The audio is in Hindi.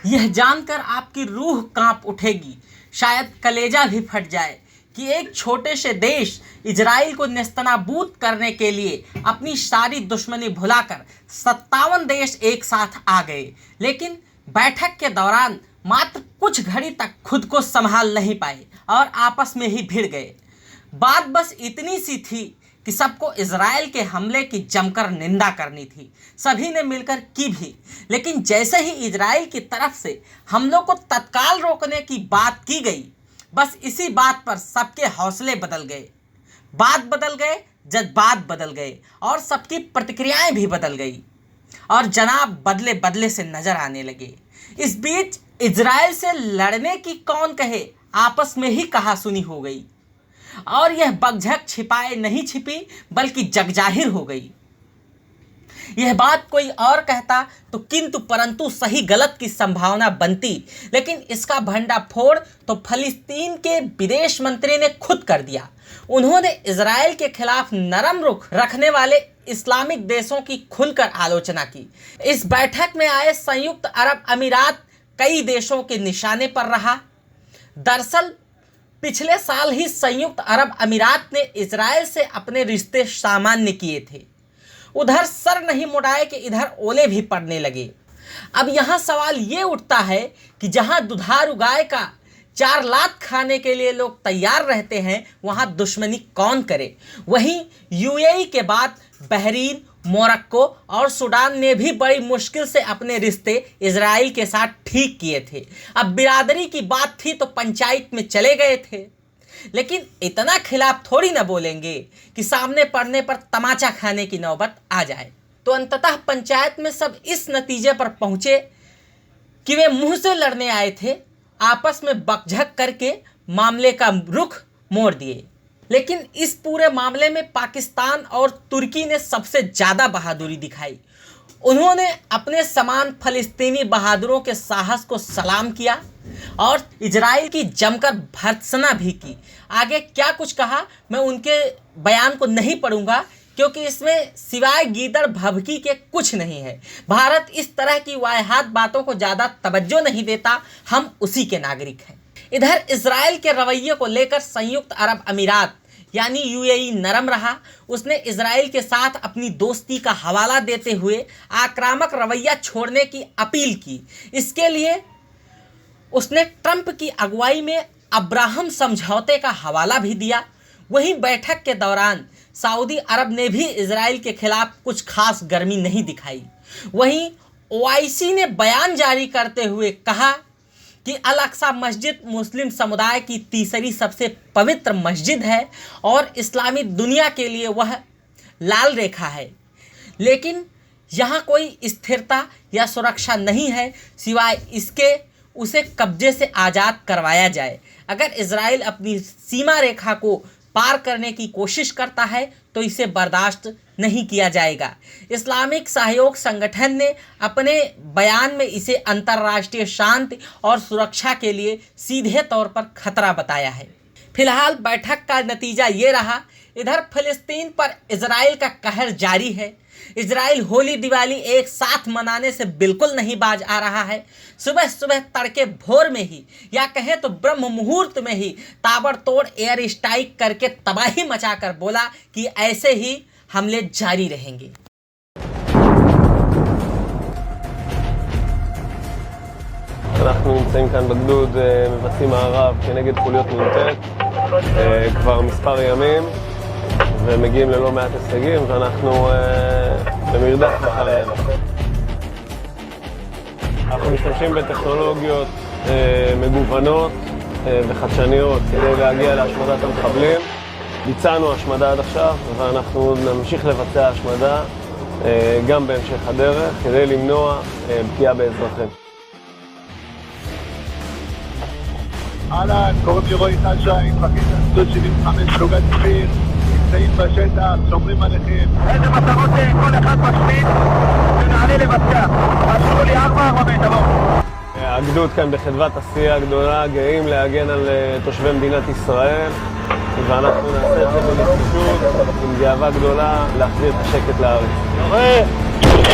यह जानकर आपकी रूह कांप उठेगी, शायद कलेजा भी फट जाए कि एक छोटे से देश इजराइल को नेस्तनाबूद करने के लिए अपनी सारी दुश्मनी भुलाकर 57 देश एक साथ आ गए, लेकिन बैठक के दौरान मात्र कुछ घड़ी तक खुद को संभाल नहीं पाए और आपस में ही भिड़ गए। बात बस इतनी सी थी कि सबको इजराइल के हमले की जमकर निंदा करनी थी। सभी ने मिलकर की भी, लेकिन जैसे ही इजराइल की तरफ से हमलों को तत्काल रोकने की बात की गई, बस इसी बात पर सबके हौसले बदल गए, बात बदल गए, जज्बात बदल गए और सबकी प्रतिक्रियाएं भी बदल गई और जनाब बदले बदले से नजर आने लगे। इस बीच इजराइल से लड़ने की कौन कहे, आपस में ही कहासुनी हो गई और यह बकझक छिपाए नहीं छिपी बल्कि जगजाहिर हो गई। यह बात कोई और कहता तो किंतु परंतु सही गलत की संभावना बनती, लेकिन इसका भंडाफोड़ तो फिलिस्तीन के विदेश मंत्री ने खुद कर दिया। उन्होंने इजराइल के खिलाफ नरम रुख रखने वाले इस्लामिक देशों की खुलकर आलोचना की। इस बैठक में आए संयुक्त अरब अमीरात कई देशों के निशाने पर रहा। दरअसल पिछले साल ही संयुक्त अरब अमीरात ने इजराइल से अपने रिश्ते सामान्य किए थे। उधर सर नहीं मुड़ाए कि इधर ओले भी पड़ने लगे। अब यहाँ सवाल ये उठता है कि जहाँ दुधारू गाय का 4 लाख खाने के लिए लोग तैयार रहते हैं, वहाँ दुश्मनी कौन करे। वहीं यूएई के बाद बहरीन, मोरक्को और सूडान ने भी बड़ी मुश्किल से अपने रिश्ते इजराइल के साथ ठीक किए थे। अब बिरादरी की बात थी तो पंचायत में चले गए थे, लेकिन इतना खिलाफ थोड़ी ना बोलेंगे कि सामने पड़ने पर तमाचा खाने की नौबत आ जाए। तो अंततः पंचायत में सब इस नतीजे पर पहुंचे कि वे मुंह से लड़ने आए थे, आपस में बकझक करके मामले का रुख मोड़ दिए। लेकिन इस पूरे मामले में पाकिस्तान और तुर्की ने सबसे ज़्यादा बहादुरी दिखाई। उन्होंने अपने समान फलस्तीनी बहादुरों के साहस को सलाम किया और इजराइल की जमकर भर्त्सना भी की। आगे क्या कुछ कहा मैं उनके बयान को नहीं पढ़ूंगा, क्योंकि इसमें सिवाय गीदड़ भभकी के कुछ नहीं है। भारत इस तरह की वाहियात बातों को ज़्यादा तवज्जो नहीं देता, हम उसी के नागरिक हैं। इधर इजराइल के रवैये को लेकर संयुक्त अरब अमीरात यानी यूएई नरम रहा। उसने इजराइल के साथ अपनी दोस्ती का हवाला देते हुए आक्रामक रवैया छोड़ने की अपील की। इसके लिए उसने ट्रंप की अगुवाई में अब्राहम समझौते का हवाला भी दिया। वहीं बैठक के दौरान सऊदी अरब ने भी इजराइल के खिलाफ कुछ खास गर्मी नहीं दिखाई। वहीं ओआईसी ने बयान जारी करते हुए कहा कि अल अक्सा मस्जिद मुस्लिम समुदाय की तीसरी सबसे पवित्र मस्जिद है और इस्लामी दुनिया के लिए वह लाल रेखा है, लेकिन यहाँ कोई स्थिरता या सुरक्षा नहीं है सिवाय इसके उसे कब्जे से आज़ाद करवाया जाए। अगर इजराइल अपनी सीमा रेखा को पार करने की कोशिश करता है तो इसे बर्दाश्त नहीं किया जाएगा। इस्लामिक सहयोग संगठन ने अपने बयान में इसे अंतर्राष्ट्रीय शांति और सुरक्षा के लिए सीधे तौर पर खतरा बताया है। फिलहाल बैठक का नतीजा ये रहा। इधर फिलिस्तीन पर इजराइल का कहर जारी है। इजराइल होली दिवाली एक साथ मनाने से बिल्कुल नहीं बाज आ रहा है। सुबह सुबह तड़के भोर में ही या कहें तो ब्रह्म मुहूर्त में ही ताबड़तोड़ एयर स्ट्राइक करके तबाही मचाकर बोला कि ऐसे ही हमले जारी रहेंगे। אנחנו נמצאים כאן בגדוד, מבצעים מערב כנגד חוליות נ"ט כבר מספר ימים ומגיעים ללא מעט הישגים ואנחנו במרדף אחריהם. אנחנו משתמשים בטכנולוגיות מגוונות וחדשניות כדי להגיע להשמדת המחבלים. ביצענו השמדה עד עכשיו ואנחנו נמשיך לבצע השמדה גם בהמשך הדרך כדי למנוע פגיעה באזרחים. אהלן, קוראים לי רועי חשאי, מפקד הגדוד 75 פלוגת כפיר, נמצאים בשטח, שומרים עליכם. איזה מטרות כל אחד משמיד ונעלה לבצע. רשמו לי 4 תבואו. הגדוד כאן בחדוות עשייה הגדולה, גאים להגן על תושבי מדינת ישראל, ואנחנו נעשה את זה בנחישות, עם גאווה גדולה, להחזיר את השקט לארץ.